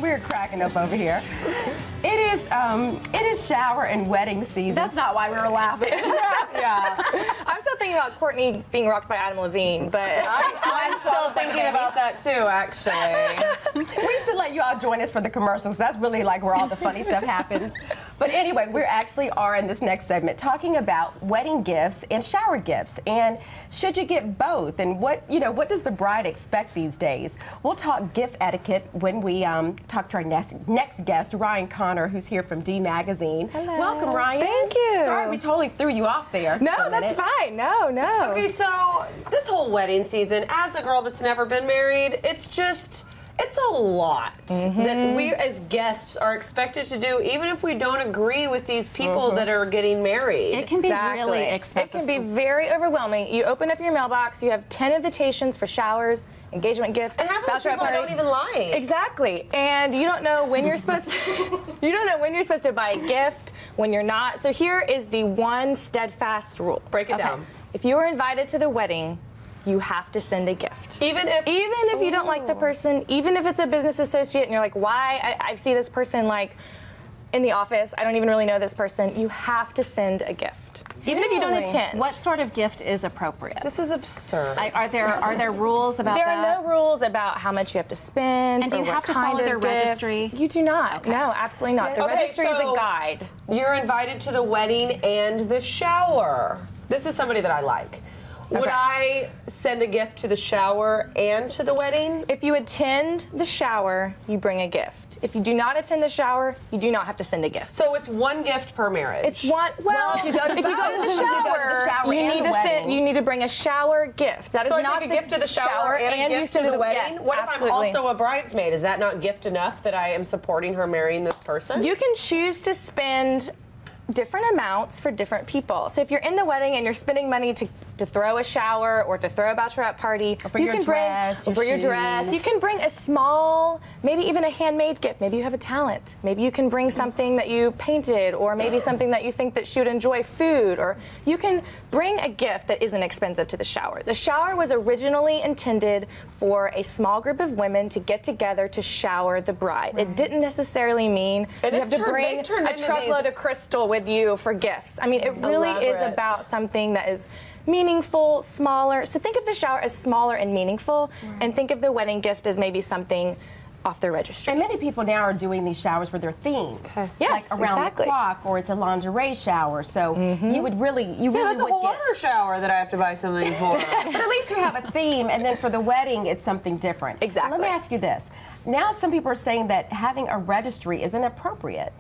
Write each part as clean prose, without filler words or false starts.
We're cracking up over here. It is shower and wedding season. That's not why we were laughing. Yeah. I'm still thinking about Courtney being rocked by Adam Levine, but I'm still thinking about that too, actually. We should let you all join us for the commercials. That's really like where all the funny stuff happens. But anyway, we actually are in this next segment talking about wedding gifts and shower gifts, and should you get both, and what does the bride expect these days? We'll talk gift etiquette when we talk to our next guest, Ryan Connor, who's here from D Magazine. Hello. Welcome, Ryan. Thank you. Sorry, we totally threw you off there. No, that's fine. No. Okay, so this whole wedding season, as a girl that's never been married, it's a lot that we as guests are expected to do, even if we don't agree with these people that are getting married. It can be really expensive. It can be very overwhelming. You open up your mailbox, you have 10 invitations for showers, engagement gift, and half of those people don't even like. Exactly. And you don't know when you're supposed to to buy a gift, when you're not. So here is the one steadfast rule. Break it down. If you are invited to the wedding, you have to send a gift. Even if you don't like the person, even if it's a business associate and you're like, why? I see this person like in the office, I don't even really know this person. You have to send a gift. Even if you don't attend. What sort of gift is appropriate? This is absurd. Are there rules about that? There are no rules about how much you have to spend. And do you have to follow their registry? You do not. Okay. No, absolutely not. The registry is a guide. You're invited to the wedding and the shower. This is somebody that I like. Would I send a gift to the shower and to the wedding? If you attend the shower, you bring a gift. If you do not attend the shower, you do not have to send a gift. So it's one gift per marriage. It's one. Well, if you go to the shower, you need to bring a shower gift. That is so not I take a gift to the shower and a gift to the wedding. Yes, what absolutely. if I'm also a bridesmaid? Is that not gift enough that I am supporting her marrying this person? You can choose to spend different amounts for different people. So if you're in the wedding and you're spending money to throw a shower or to throw a bachelorette party, or for your dress, you can bring a small, maybe even a handmade gift. Maybe you have a talent. Maybe you can bring something that you painted, or maybe something that you think that she would enjoy, food, or you can bring a gift that isn't expensive to the shower. The shower was originally intended for a small group of women to get together to shower the bride. It didn't necessarily mean you have to bring a truckload of crystal with you for gifts. I mean, it really is about something that is meaningful, smaller. So think of the shower as smaller and meaningful, and think of the wedding gift as maybe something off their registry. And many people now are doing these showers where they're themed. Yes, like around the clock, or it's a lingerie shower. So you really that's a whole other shower that I have to buy something for. But at least you have a theme, and then for the wedding, it's something different. Exactly. Let me ask you this. Now some people are saying that having a registry is inappropriate.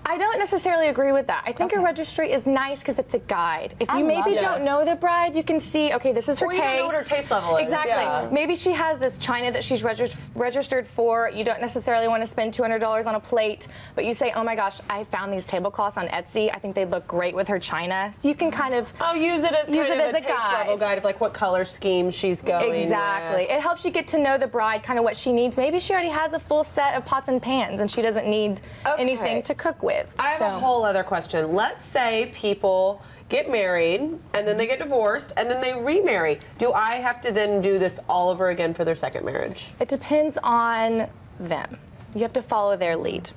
I don't necessarily agree with that. I think a registry is nice because it's a guide. If you maybe don't know the bride, you can see, okay, this is her taste. You don't know what her taste level is. Exactly. Yeah. Maybe she has this china that she's registered for. You don't necessarily want to spend $200 on a plate, but you say, oh my gosh, I found these tablecloths on Etsy. I think they'd look great with her china. So you can kind of use it as a taste level guide of like what color scheme she's going. Exactly. It helps you get to know the bride, kind of what she needs. Maybe she already has a full set of pots and pans and she doesn't need anything to cook with. I have a whole other question. Let's say people get married and then they get divorced and then they remarry. Do I have to then do this all over again for their second marriage? It depends on them. You have to follow their lead.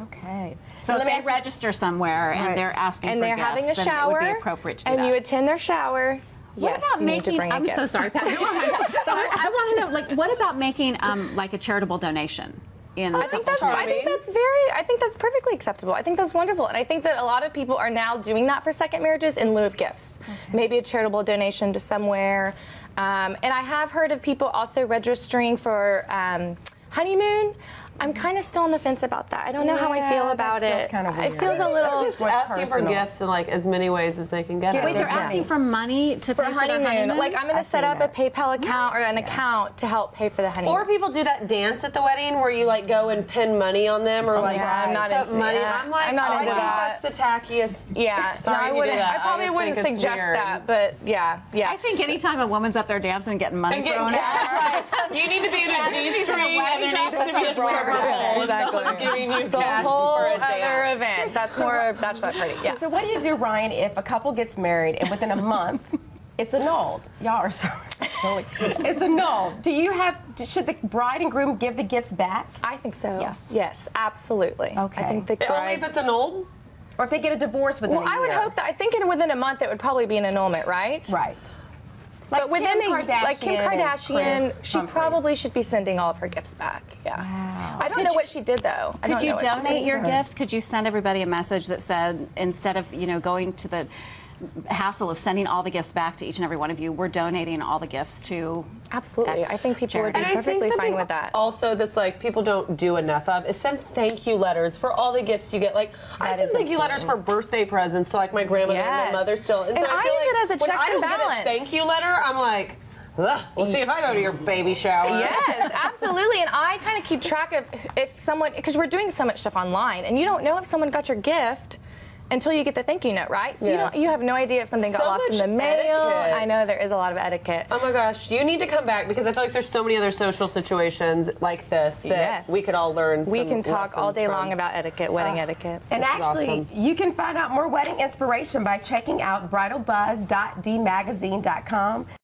Okay. So if they register somewhere and they're asking and for they're gifts, having a shower, then it would be appropriate to do and that. you attend their shower. What about making? I'm so sorry, Pat. But I want to know, like, what about making like a charitable donation? I think that's perfectly acceptable. I think that's wonderful, and I think that a lot of people are now doing that for second marriages in lieu of gifts. Maybe a charitable donation to somewhere, and I have heard of people also registering for honeymoon. I'm kind of still on the fence about that. I don't know how I feel about it. Kind of weird. It feels a little just asking for gifts in like as many ways as they can get. Wait, they're asking for money to pay for their honeymoon? Like, I'm going to set up a PayPal account or an account to help pay for the honeymoon. Or people do that dance at the wedding where you like go and pin money on them, or I'm not into money. that. I'm like, I'm not into that. That's the tackiest. Yeah, Sorry, I probably wouldn't suggest that, but yeah. I think anytime a woman's up there dancing and getting money thrown at her, you need to be in a G-string and there needs to be a stripper pole. Someone's giving you it's a cash whole for a other event. That's more a bachelorette party. Yeah. So what do you do, Ryan, if a couple gets married and within a month it's annulled? Y'all are sorry. It's a no. Should the bride and groom give the gifts back? I think so. Yes. Yes, absolutely. Okay. I think the bride... Only if it's annulled? Or if they get a divorce within a year? I would hope that. I think within a month it would probably be an annulment, right? Right. But within Kim Kardashian, she Humphries. probably should be sending all of her gifts back. Yeah. Wow. I don't know what she did though. Could you donate your gifts? Could you send everybody a message that said, instead of going to the hassle of sending all the gifts back to each and every one of you, we're donating all the gifts to Absolutely. X I think people would be charity. perfectly fine with that. Also, that's like people don't do enough of is send thank you letters for all the gifts you get. Like I send thank you letters for birthday presents to like my grandmother and my mother still. And I feel use like it as a when checks I and don't balance. get a thank you letter, I'm like, ugh, we'll see if I go to your baby shower. Yes, absolutely. And I kind of keep track of if someone, because we're doing so much stuff online, and you don't know if someone got your gift until you get the thank you note, right? So you have no idea if something got lost in the mail. Etiquette. I know there is a lot of etiquette. Oh my gosh, you need to come back because I feel like there's so many other social situations like this that we could all learn. We can talk all day from. long about etiquette, wedding etiquette. And actually, awesome. you can find out more wedding inspiration by checking out bridalbuzz.dmagazine.com.